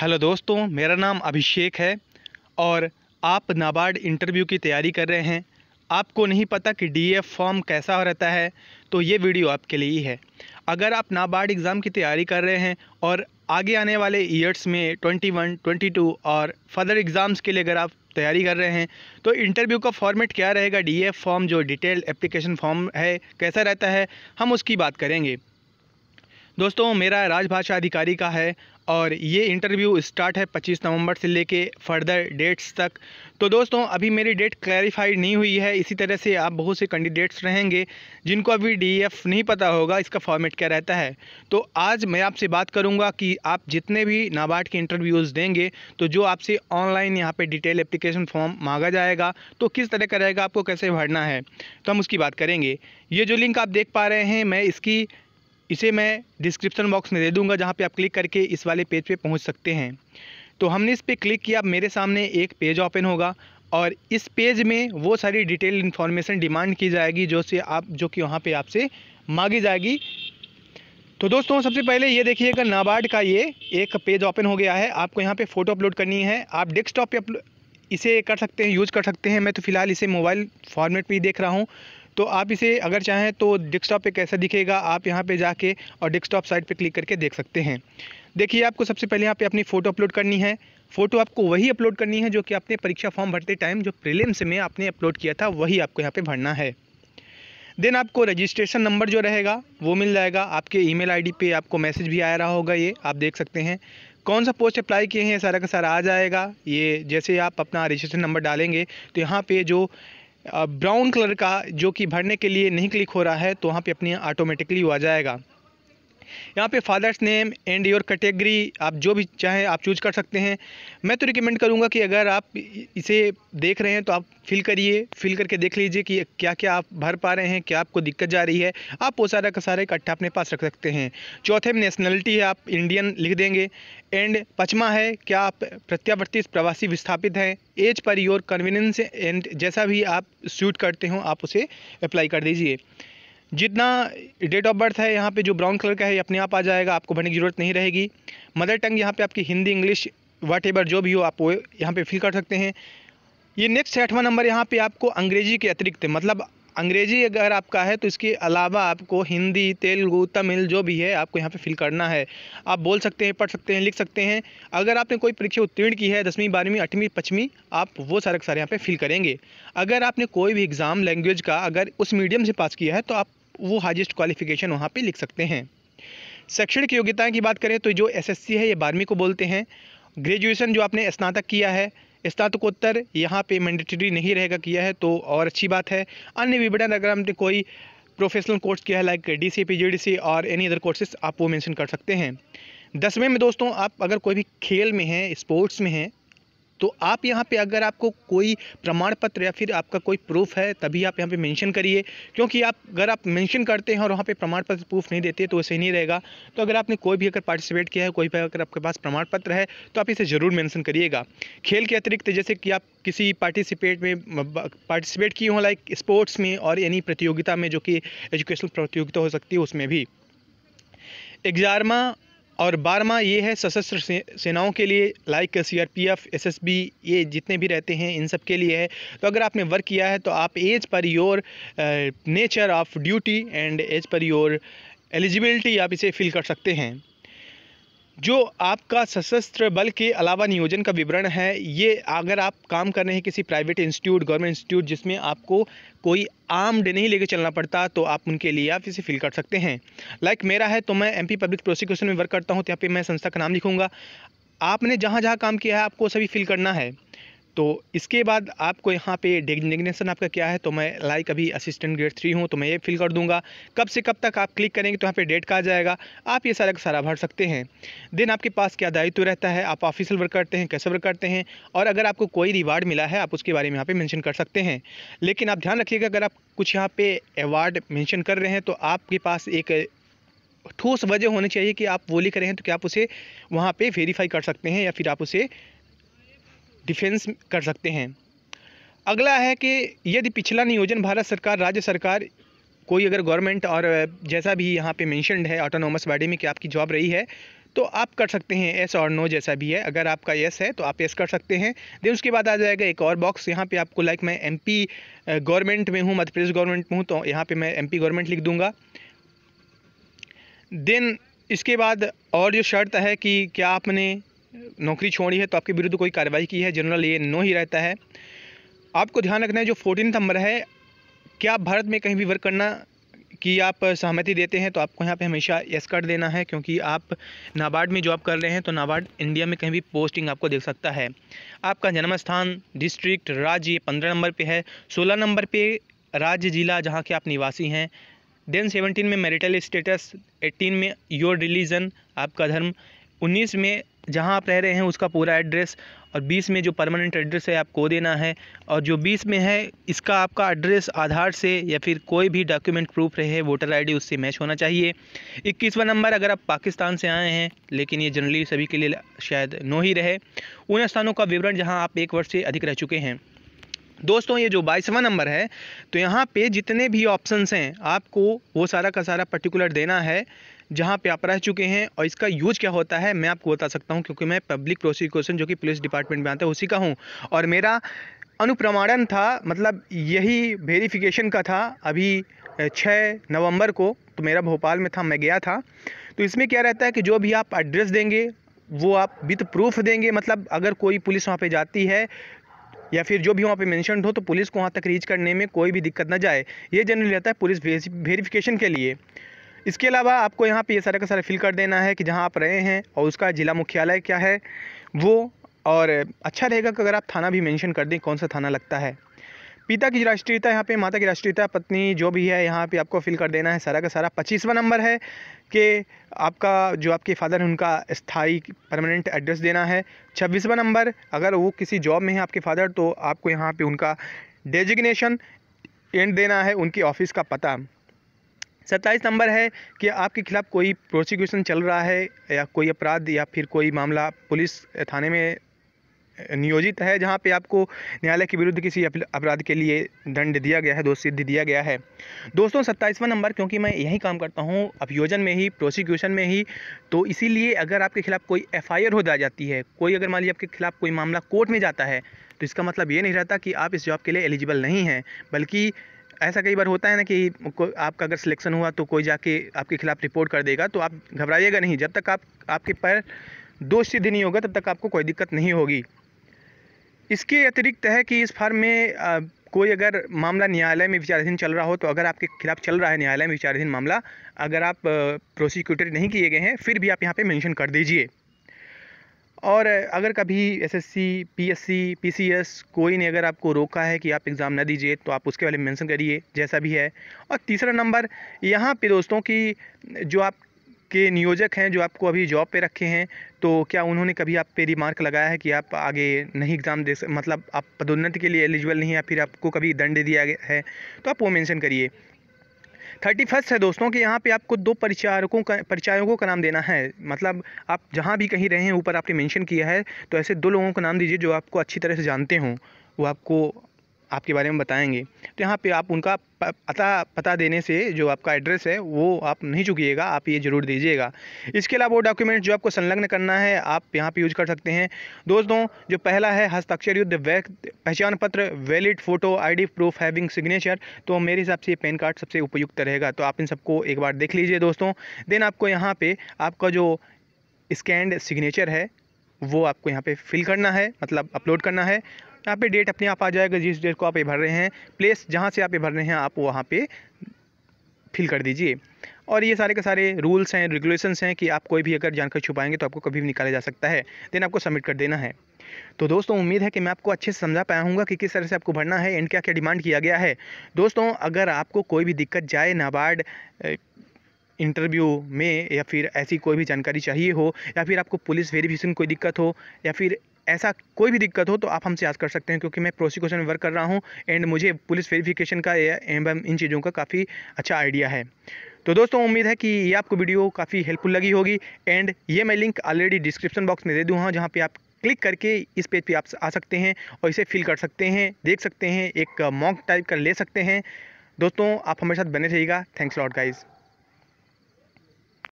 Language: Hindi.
हेलो दोस्तों, मेरा नाम अभिषेक है और आप नाबार्ड इंटरव्यू की तैयारी कर रहे हैं। आपको नहीं पता कि डीएफ फॉर्म कैसा रहता है, तो ये वीडियो आपके लिए ही है। अगर आप नाबार्ड एग्ज़ाम की तैयारी कर रहे हैं और आगे आने वाले ईयर्स में 21, 22 और फर्दर एग्ज़ाम्स के लिए अगर आप तैयारी कर रहे हैं, तो इंटरव्यू का फॉर्मेट क्या रहेगा, डीएफ फॉर्म जो डिटेल्ड एप्लीकेशन फॉर्म है कैसा रहता है, हम उसकी बात करेंगे। दोस्तों, मेरा राजभाषा अधिकारी का है और ये इंटरव्यू स्टार्ट है 25 नवंबर से लेके फर्दर डेट्स तक। तो दोस्तों, अभी मेरी डेट क्लैरिफाइड नहीं हुई है। इसी तरह से आप बहुत से कैंडिडेट्स रहेंगे जिनको अभी डीएफ नहीं पता होगा इसका फॉर्मेट क्या रहता है। तो आज मैं आपसे बात करूंगा कि आप जितने भी नाबार्ड के इंटरव्यूज़ देंगे, तो जो आपसे ऑनलाइन यहाँ पे डिटेल एप्लीकेशन फॉर्म मांगा जाएगा, तो किस तरह का रहेगा, आपको कैसे भरना है, तो हम उसकी बात करेंगे। ये जो लिंक आप देख पा रहे हैं, इसे मैं डिस्क्रिप्शन बॉक्स में दे दूंगा, जहां पे आप क्लिक करके इस वाले पेज पे पहुंच सकते हैं। तो हमने इस पे क्लिक किया, अब मेरे सामने एक पेज ओपन होगा और इस पेज में वो सारी डिटेल इन्फॉर्मेशन डिमांड की जाएगी जो कि वहां पे आपसे मांगी जाएगी। तो दोस्तों, सबसे पहले ये देखिएगा, नाबार्ड का ये एक पेज ओपन हो गया है। आपको यहाँ पे फ़ोटो अपलोड करनी है। आप डेस्कटॉप पे इसे कर सकते हैं, यूज़ कर सकते हैं। मैं तो फ़िलहाल इसे मोबाइल फॉर्मेट पे ही देख रहा हूँ। तो आप इसे अगर चाहें तो डेस्कटॉप पे कैसा दिखेगा, आप यहाँ पे जाके और डेस्कटॉप साइट पे क्लिक करके देख सकते हैं। देखिए, आपको सबसे पहले यहाँ पे अपनी फ़ोटो अपलोड करनी है। फ़ोटो आपको वही अपलोड करनी है जो कि आपने परीक्षा फॉर्म भरते टाइम जो प्रीलिम्स में आपने अपलोड किया था, वही आपको यहाँ पे भरना है। देन आपको रजिस्ट्रेशन नंबर जो रहेगा वो मिल जाएगा। आपके ईमेल आईडी पे आपको मैसेज भी आ रहा होगा, ये आप देख सकते हैं। कौन सा पोस्ट अप्लाई किए हैं, सारा का सारा आ जाएगा। ये जैसे आप अपना रजिस्ट्रेशन नंबर डालेंगे, तो यहाँ पे जो ब्राउन कलर का जो कि भरने के लिए नहीं क्लिक हो रहा है, तो वहाँ पे अपने ऑटोमेटिकली वो आ जाएगा। यहाँ पे father's name and your category आप जो भी चाहें आप चूज कर सकते हैं। मैं तो रिकमेंड करूँगा कि अगर आप इसे देख रहे हैं तो आप फिल करके देख लीजिए कि क्या क्या आप भर पा रहे हैं, क्या आपको दिक्कत जा रही है। आप वो सारा का सारा इकट्ठा अपने पास रख सकते हैं। चौथे में नेशनलिटी है, आप इंडियन लिख देंगे। एंड पाँचवा है, क्या आप प्रत्यावर्ती प्रवासी विस्थापित हैं। As per your convenience and जैसा भी आप सूट करते हो आप उसे अप्लाई कर दीजिए। जितना डेट ऑफ बर्थ है यहाँ पे जो ब्राउन कलर का है, ये अपने आप आ जाएगा, आपको भरने की ज़रूरत नहीं रहेगी। मदर टंग यहाँ पे आपकी हिंदी, इंग्लिश, वट एवर जो भी हो आप वो यहाँ पे फिल कर सकते हैं। ये नेक्स्ट 8वां नंबर, यहाँ पे आपको अंग्रेजी के अतिरिक्त, मतलब अंग्रेजी अगर आपका है तो इसके अलावा आपको हिंदी, तेलुगु, तमिल जो भी है आपको यहाँ पे फिल करना है। आप बोल सकते हैं, पढ़ सकते हैं, लिख सकते हैं। अगर आपने कोई परीक्षा उत्तीर्ण की है 10वीं, 12वीं, 8वीं, 5वीं, आप वो सारे के सारे यहाँ पे फिल करेंगे। अगर आपने कोई भी एग्ज़ाम लैंग्वेज का अगर उस मीडियम से पास किया है, तो आप वो हाईएस्ट क्वालिफिकेशन वहाँ पे लिख सकते हैं। शैक्षणिक योग्यताएं की बात करें तो जो एसएससी है, ये 12वीं को बोलते हैं। ग्रेजुएशन जो आपने स्नातक किया है, स्नातकोत्तर यहाँ पे मैंडेटरी नहीं रहेगा, किया है तो और अच्छी बात है। अन्य विवरण अगर आपने कोई प्रोफेशनल कोर्स किया है लाइक डीसीपी, जीडीसी और एनी अदर कोर्सेज, आप वो मेंशन कर सकते हैं। 10वें में दोस्तों, आप अगर कोई भी खेल में हैं, स्पोर्ट्स में हैं, तो आप यहाँ पे अगर आपको कोई प्रमाण पत्र या फिर आपका कोई प्रूफ है, तभी आप यहाँ पे मेंशन करिए। क्योंकि अगर आप मेंशन करते हैं और वहाँ पे प्रमाण पत्र प्रूफ नहीं देते, तो वैसे ही नहीं रहेगा। तो अगर आपने कोई भी अगर पार्टिसिपेट किया है, कोई भी अगर आपके पास प्रमाण पत्र है, तो आप इसे ज़रूर मेंशन करिएगा। खेल के अतिरिक्त जैसे कि आप किसी पार्टिसिपेट किए हों लाइक स्पोर्ट्स में और एनी प्रतियोगिता में जो कि एजुकेशनल प्रतियोगिता हो सकती है, उसमें भी। 11वां और 12वां ये है सशस्त्र सेनाओं के लिए लाइक सीआरपीएफ, एसएसबी, ये जितने भी रहते हैं इन सब के लिए है। तो अगर आपने वर्क किया है तो आप as per your nature of duty and as per your eligibility आप इसे फिल कर सकते हैं। जो आपका सशस्त्र बल के अलावा नियोजन का विवरण है, ये अगर आप काम कर रहे हैं किसी प्राइवेट इंस्टीट्यूट, गवर्नमेंट इंस्टीट्यूट जिसमें आपको कोई आर्म्ड नहीं लेके चलना पड़ता, तो आप उनके लिए आप इसे फिल कर सकते हैं। लाइक मेरा है तो मैं एमपी पब्लिक प्रोसिक्यूशन में वर्क करता हूँ, तो यहाँ पे मैं संस्था का नाम लिखूँगा। आपने जहाँ जहाँ काम किया है आपको सभी फिल करना है। तो इसके बाद आपको यहाँ पे डेजिग्नेशन आपका क्या है, तो मैं लाइक अभी असिस्टेंट ग्रेड 3 हूँ, तो मैं ये फिल कर दूंगा। कब से कब तक आप क्लिक करेंगे तो यहाँ पे डेट का आ जाएगा, आप ये सारा का सारा भर सकते हैं। देन आपके पास क्या दायित्व रहता है, आप ऑफिशियल वर्क करते हैं, कैसे वर्क करते हैं, और अगर आपको कोई रिवार्ड मिला है आप उसके बारे में यहाँ पे मेंशन कर सकते हैं। लेकिन आप ध्यान रखिएगा, अगर आप कुछ यहाँ पे अवार्ड मेंशन कर रहे हैं तो आपके पास एक ठोस वजह होनी चाहिए कि आप वो लिख रहे हैं, तो क्या आप उसे वहाँ पे वेरीफाई कर सकते हैं या फिर आप उसे डिफेंस कर सकते हैं। अगला है कि यदि पिछला नियोजन भारत सरकार, राज्य सरकार, कोई अगर गवर्नमेंट और जैसा भी यहाँ पे मेंशन्ड है ऑटोनोमस बॉडी में कि आपकी जॉब रही है, तो आप कर सकते हैं येस और नो जैसा भी है। अगर आपका येस है तो आप येस कर सकते हैं। देन उसके बाद आ जाएगा एक और बॉक्स, यहाँ पे आपको लाइक मैं एमपी गवर्नमेंट में हूँ, मध्य प्रदेश गवर्नमेंट में हूँ, तो यहाँ पे मैं एमपी गवर्नमेंट लिख दूँगा। देन इसके बाद और जो शर्त है कि क्या आपने नौकरी छोड़ी है तो आपके विरुद्ध कोई कार्रवाई की है, जनरल ये नो ही रहता है। आपको ध्यान रखना है जो 14 नंबर है, क्या आप भारत में कहीं भी वर्क करना की आप सहमति देते हैं, तो आपको यहाँ पे हमेशा यस कर देना है, क्योंकि आप नाबार्ड में जॉब कर रहे हैं तो नाबार्ड इंडिया में कहीं भी पोस्टिंग आपको दे सकता है। आपका जन्म स्थान, डिस्ट्रिक्ट, राज्य 15 नंबर पे है। 16 नंबर पे राज्य जिला जहाँ के आप निवासी हैं। देन 17 में मैरिटल स्टेटस, 18 में योर रिलीजन आपका धर्म, 19 में जहाँ आप रह रहे हैं उसका पूरा एड्रेस, और 20 में जो परमानेंट एड्रेस है आपको देना है, और जो 20 में है इसका आपका एड्रेस आधार से या फिर कोई भी डॉक्यूमेंट प्रूफ रहे, वोटर आईडी उससे मैच होना चाहिए। 21वां नंबर, अगर आप पाकिस्तान से आए हैं, लेकिन ये जनरली सभी के लिए शायद नो ही रहे, उन स्थानों का विवरण जहाँ आप 1 वर्ष से अधिक रह चुके हैं। दोस्तों ये जो 22वां नंबर है, तो यहाँ पे जितने भी ऑप्शंस हैं आपको वो सारा का सारा पर्टिकुलर देना है जहाँ पे आप रह चुके हैं, और इसका यूज क्या होता है मैं आपको बता सकता हूँ, क्योंकि मैं पब्लिक प्रोसिक्यूशन जो कि पुलिस डिपार्टमेंट में आता है उसी का हूँ, और मेरा अनुप्रमाणन था, मतलब यही वेरिफिकेशन का था अभी 6 नवंबर को, तो मेरा भोपाल में था, मैं गया था। तो इसमें क्या रहता है कि जो भी आप एड्रेस देंगे वो आप विद प्रूफ देंगे, मतलब अगर कोई पुलिस वहाँ पर जाती है या फिर जो भी वहाँ पे मेंशन्ड हो तो पुलिस को वहाँ तक रीच करने में कोई भी दिक्कत ना जाए, ये जनरली रहता है पुलिस वेरिफिकेशन के लिए। इसके अलावा आपको यहाँ पे ये सारा का सारा फिल कर देना है कि जहाँ आप रहे हैं और उसका जिला मुख्यालय क्या है वो, और अच्छा रहेगा कि अगर आप थाना भी मेंशन कर दें कौन सा थाना लगता है। पिता की राष्ट्रीयता, यहाँ पे माता की राष्ट्रीयता, पत्नी जो भी है यहाँ पे आपको फिल कर देना है सारा का सारा। 25वां नंबर है कि आपका जो आपके फादर हैं उनका स्थायी परमानेंट एड्रेस देना है। 26वां नंबर, अगर वो किसी जॉब में है आपके फादर तो आपको यहाँ पे उनका डेजिग्नेशन एंड देना है, उनकी ऑफिस का पता। 27 नंबर है कि आपके खिलाफ़ कोई प्रोसिक्यूशन चल रहा है या कोई अपराध या फिर कोई मामला पुलिस थाने में नियोजित है जहां पे आपको न्यायालय के विरुद्ध किसी अपराध के लिए दंड दिया गया है, दोष सिद्धि दिया गया है। दोस्तों 27वां नंबर, क्योंकि मैं यही काम करता हूं अभियोजन में ही, प्रोसिक्यूशन में ही, तो इसीलिए अगर आपके खिलाफ़ कोई FIR हो जाती है, कोई अगर मान लीजिए आपके खिलाफ़ कोई मामला कोर्ट में जाता है, तो इसका मतलब ये नहीं रहता कि आप इस जॉब के लिए एलिजिबल नहीं हैं, बल्कि ऐसा कई बार होता है ना कि आपका अगर सिलेक्शन हुआ तो कोई जाके आपके खिलाफ़ रिपोर्ट कर देगा, तो आप घबराइएगा नहीं, जब तक आपके पर दोष सिद्ध नहीं होगा तब तक आपको कोई दिक्कत नहीं होगी। इसके अतिरिक्त है कि इस फॉर्म में कोई अगर मामला न्यायालय में विचाराधीन चल रहा हो, तो अगर आपके खिलाफ़ चल रहा है न्यायालय में विचाराधीन मामला, अगर आप प्रोसिक्यूटर नहीं किए गए हैं फिर भी आप यहाँ पे मेंशन कर दीजिए। और अगर कभी SSC, PSC, PCS कोई ने अगर आपको रोका है कि आप एग्ज़ाम ना दीजिए तो आप उसके बारे में मेंशन करिए जैसा भी है। और तीसरा नंबर यहाँ पे दोस्तों की जो आपके नियोजक हैं जो आपको अभी जॉब पे रखे हैं, तो क्या उन्होंने कभी आप पे रिमार्क लगाया है कि आप आगे नहीं एग्ज़ाम दे मतलब आप पदोन्नति के लिए एलिजिबल नहीं है या फिर आपको कभी दंड दिया गया है, तो आप वो मेंशन करिए। 31 है दोस्तों कि यहाँ पे आपको 2 परिचायकों का नाम देना है, मतलब आप जहाँ भी कहीं रहे हैं ऊपर आपने मेंशन किया है, तो ऐसे 2 लोगों का नाम दीजिए जो आपको अच्छी तरह से जानते हों, वो आपको आपके बारे में बताएंगे। तो यहाँ पे आप उनका पता देने से जो आपका एड्रेस है वो आप नहीं चूकिएगा, आप ये ज़रूर दीजिएगा। इसके अलावा वो डॉक्यूमेंट जो आपको संलग्न करना है आप यहाँ पे यूज कर सकते हैं। दोस्तों जो पहला है हस्ताक्षर युक्त पहचान पत्र, valid photo, ID proof having signature, तो मेरे हिसाब से ये पैन कार्ड सबसे उपयुक्त रहेगा, तो आप इन सबको एक बार देख लीजिए दोस्तों। देन आपको यहाँ पर आपका जो स्कैंड सिग्नेचर है वो आपको यहाँ पे फिल करना है, मतलब अपलोड करना है। यहाँ पे डेट अपने आप आ जाएगा, जिस डेट को आप ये भर रहे हैं, प्लेस जहाँ से आप ये भर रहे हैं आप वहाँ पे फिल कर दीजिए। और ये सारे के सारे रूल्स हैं, रेगुलेशंस हैं कि आप कोई भी अगर जानकारी छुपाएंगे तो आपको कभी भी निकाला जा सकता है। देन आपको सबमिट कर देना है। तो दोस्तों उम्मीद है कि मैं आपको अच्छे से समझा पाया हूँगा कि किस तरह से आपको भरना है एंड क्या क्या डिमांड किया गया है। दोस्तों अगर आपको कोई भी दिक्कत जाए नाबार्ड इंटरव्यू में या फिर ऐसी कोई भी जानकारी चाहिए हो, या फिर आपको पुलिस वेरिफिकेशन कोई दिक्कत हो, या फिर ऐसा कोई भी दिक्कत हो, तो आप हमसे आस्क कर सकते हैं, क्योंकि मैं प्रोसिक्यूशन में वर्क कर रहा हूं एंड मुझे पुलिस वेरिफिकेशन का एवं इन चीज़ों का काफ़ी अच्छा आइडिया है। तो दोस्तों उम्मीद है कि ये आपको वीडियो काफ़ी हेल्पफुल लगी होगी एंड ये मैं लिंक ऑलरेडी डिस्क्रिप्शन बॉक्स में दे दूँ जहाँ पे आप क्लिक करके इस पेज पे आप आ सकते हैं और इसे फिल कर सकते हैं, देख सकते हैं, एक मॉक टाइप कर ले सकते हैं। दोस्तों आप हमारे साथ बने रहिएगा। Thanks lot guys.